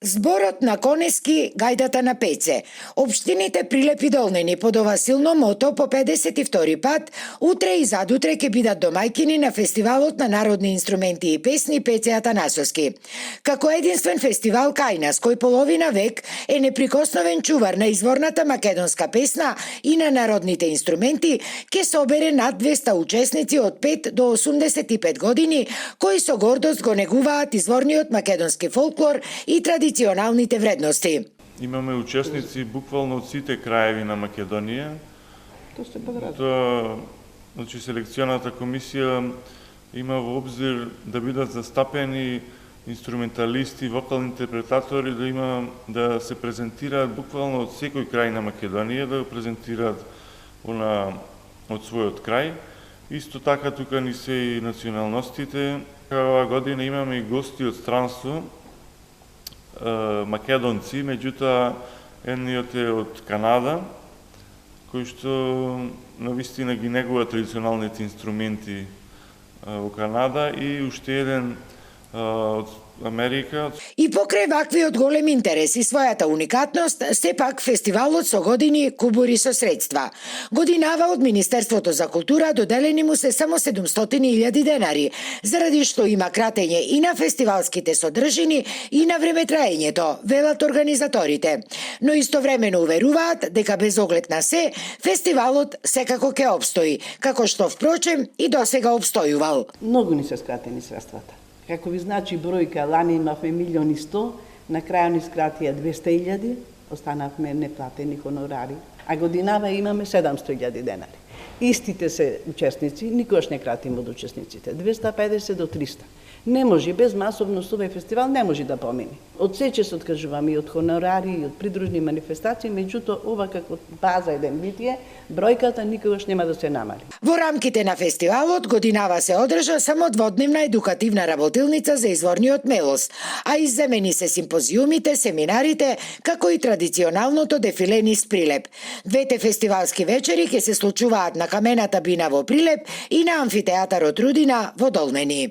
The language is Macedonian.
Зборот на Конески, гајдата на Пеце. Општините Прилеп и Долнени под ова силно мото по 52 пат утре и задутре ќе бидат домајкини на фестивалот на народни инструменти и песни Пеце Атанасовски. Како единствен фестивал кај нас, кој половина век е неприкосновен чувар на изворната македонска песна и на народните инструменти, ќе собере над 200 учесници од 5 до 85 години, кои со гордост го негуваат изворниот македонски фолклор и традиционалните вредности. Имаме учесници буквално од сите краеви на Македонија. Значи, селекционата комисија има во обзир да бидат застапени инструменталисти, вокални интерпретатори, да се презентираат буквално од секој крај на Македонија, да го презентираат од својот крај. Исто така тука ни се и националностите. Оваа година имаме и гости од странство, македонци, меѓутоа едниот е од Канада, кој што навистина ги негува традиционалните инструменти во Канада, и уште еден од Америка. И покрај ваквиот голем интерес и својата уникатност, сепак фестивалот со години кубури со средства. Годинава од Министерството за култура доделени му се само 700.000 денари, заради што има кратење и на фестивалските содржини и на времетраењето, велат организаторите. Но истовремено уверуваат дека без оглед на се, фестивалот секако ќе обстои, како што впрочем и досега обстојувал. Многу ни се скратени средствата. Како ви значи бројка, лани имавме 1.100.000, на крај ни скратија 200.000, останавме неплатени хонорари, а годинава имаме 700.000 денари. Истите се учесници, никогаш не кратим од учесниците, 250 до 300. Не може, без масовност овој фестивал не може да помине. Од сече се откажуваме и од хонорари, и од придружни манифестации, меѓутоа ова како база еден битие, бројката никогаш нема да се намали. Во рамките на фестивалот годинава се одржа само дводневна едукативна работилница за изворниот мелос, а изземени се симпозиумите, семинарите, како и традиционалното дефиле низ Прилеп. Двете фестивалски вечери ќе се случуваат на Камената бина во Прилеп и на Амфитеатарот Рудина во Долнени.